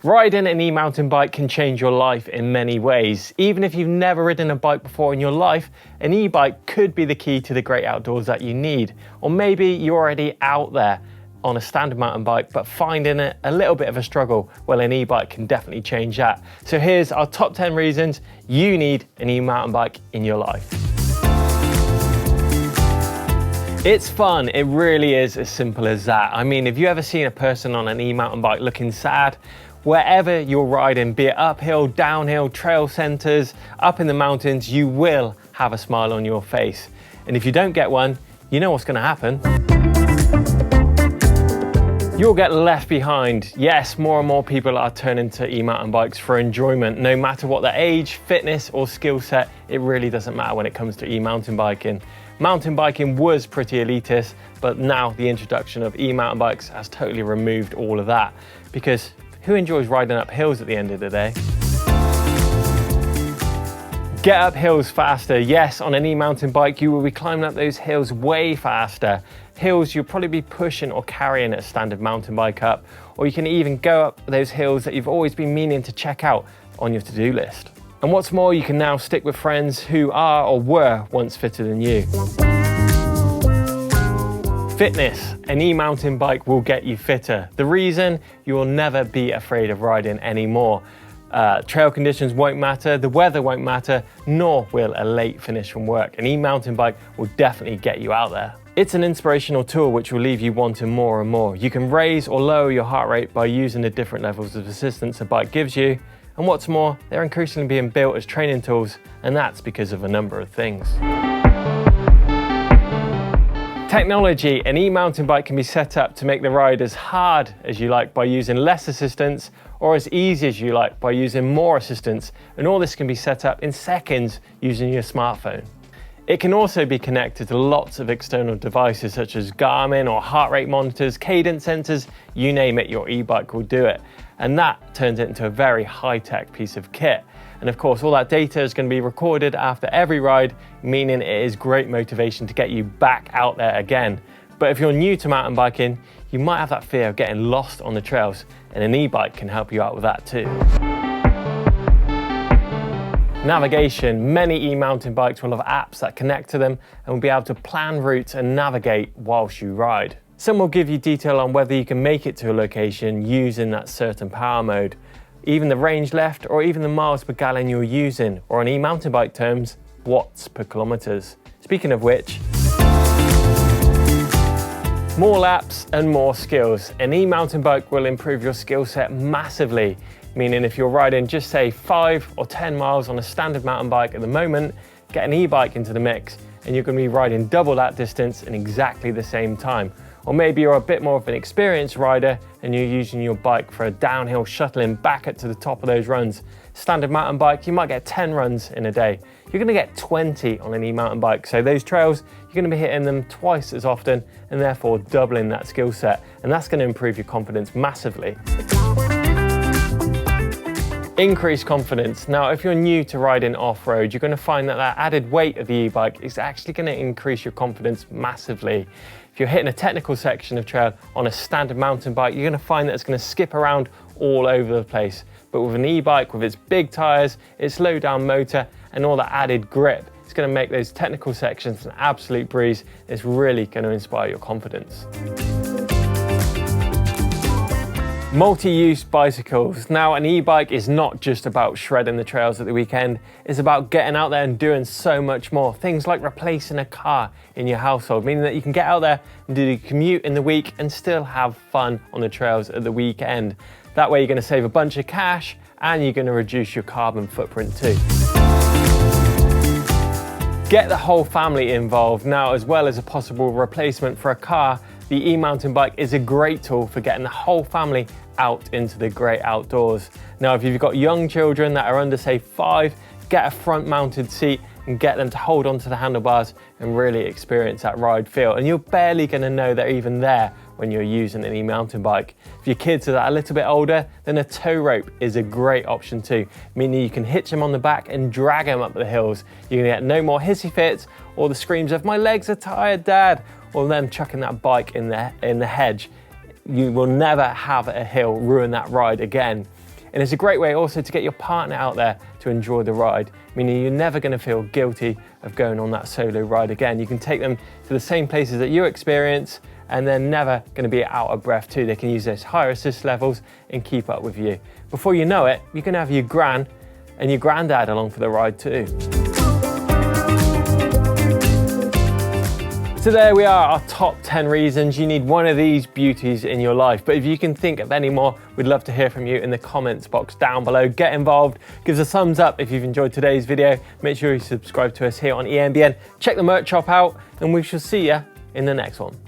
Riding an e-mountain bike can change your life in many ways. Even if you've never ridden a bike before in your life, an e-bike could be the key to the great outdoors that you need. Or maybe you're already out there on a standard mountain bike, but finding it a little bit of a struggle. Well, an e-bike can definitely change that. So here's our top 10 reasons you need an e-mountain bike in your life. It's fun, it really is as simple as that. I mean, have you ever seen a person on an e-mountain bike looking sad? Wherever you're riding, be it uphill, downhill, trail centers, up in the mountains, you will have a smile on your face. And if you don't get one, you know what's going to happen. You'll get left behind. Yes, more and more people are turning to e-mountain bikes for enjoyment. No matter what their age, fitness or skill set, it really doesn't matter when it comes to e-mountain biking. Mountain biking was pretty elitist, but now the introduction of e-mountain bikes has totally removed all of that. Because who enjoys riding up hills at the end of the day? Get up hills faster. Yes, on an e-mountain bike, you will be climbing up those hills way faster. Hills you'll probably be pushing or carrying a standard mountain bike up, or you can even go up those hills that you've always been meaning to check out on your to-do list. And what's more, you can now stick with friends who are or were once fitter than you. Fitness, an e-mountain bike will get you fitter. The reason, you will never be afraid of riding anymore. Trail conditions won't matter, the weather won't matter, nor will a late finish from work. An e-mountain bike will definitely get you out there. It's an inspirational tool which will leave you wanting more and more. You can raise or lower your heart rate by using the different levels of assistance a bike gives you. And what's more, they're increasingly being built as training tools, and that's because of a number of things. Technology, an e-mountain bike can be set up to make the ride as hard as you like by using less assistance, or as easy as you like by using more assistance, and all this can be set up in seconds using your smartphone. It can also be connected to lots of external devices such as Garmin or heart rate monitors, cadence sensors, you name it, your e-bike will do it. And that turns it into a very high-tech piece of kit. And of course, all that data is going to be recorded after every ride, meaning it is great motivation to get you back out there again. But if you're new to mountain biking, you might have that fear of getting lost on the trails, and an e-bike can help you out with that too. Navigation, many e-mountain bikes will have apps that connect to them and will be able to plan routes and navigate whilst you ride. Some will give you detail on whether you can make it to a location using that certain power mode, even the range left, or even the miles per gallon you're using, or in e-mountain bike terms, watts per kilometers. Speaking of which, more laps and more skills. An e-mountain bike will improve your skill set massively, meaning if you're riding just say 5 or 10 miles on a standard mountain bike at the moment, get an e-bike into the mix and you're going to be riding double that distance in exactly the same time. Or maybe you're a bit more of an experienced rider and you're using your bike for a downhill shuttling back up to the top of those runs. Standard mountain bike, you might get 10 runs in a day. You're going to get 20 on an e-mountain bike. So those trails, you're going to be hitting them twice as often and therefore doubling that skill set. And that's going to improve your confidence massively. Increased confidence. Now, if you're new to riding off-road, you're going to find that that added weight of the e-bike is actually going to increase your confidence massively. If you're hitting a technical section of trail on a standard mountain bike, you're going to find that it's going to skip around all over the place. But with an e-bike, with its big tires, its low down motor, and all that added grip, it's going to make those technical sections an absolute breeze. It's really going to inspire your confidence. Multi-use bicycles. Now, an e-bike is not just about shredding the trails at the weekend, it's about getting out there and doing so much more. Things like replacing a car in your household, meaning that you can get out there and do the commute in the week and still have fun on the trails at the weekend. That way you're going to save a bunch of cash and you're going to reduce your carbon footprint too. Get the whole family involved. Now, as well as a possible replacement for a car, the e-mountain bike is a great tool for getting the whole family out into the great outdoors. Now, if you've got young children that are under, say, 5, get a front-mounted seat and get them to hold onto the handlebars and really experience that ride feel. And you're barely going to know they're even there when you're using an e-mountain bike. If your kids are that a little bit older, then a tow rope is a great option too, meaning you can hitch them on the back and drag them up the hills. You're going to get no more hissy fits or the screams of "my legs are tired, Dad," or them chucking that bike in the hedge. You will never have a hill ruin that ride again. And it's a great way also to get your partner out there to enjoy the ride, meaning you're never going to feel guilty of going on that solo ride again. You can take them to the same places that you experience, and they're never going to be out of breath too. They can use those higher assist levels and keep up with you. Before you know it, you can have your gran and your granddad along for the ride too. So there we are, our top 10 reasons you need one of these beauties in your life. But if you can think of any more, we'd love to hear from you in the comments box down below. Get involved, give us a thumbs up if you've enjoyed today's video. Make sure you subscribe to us here on EMBN. Check the merch shop out, and we shall see you in the next one.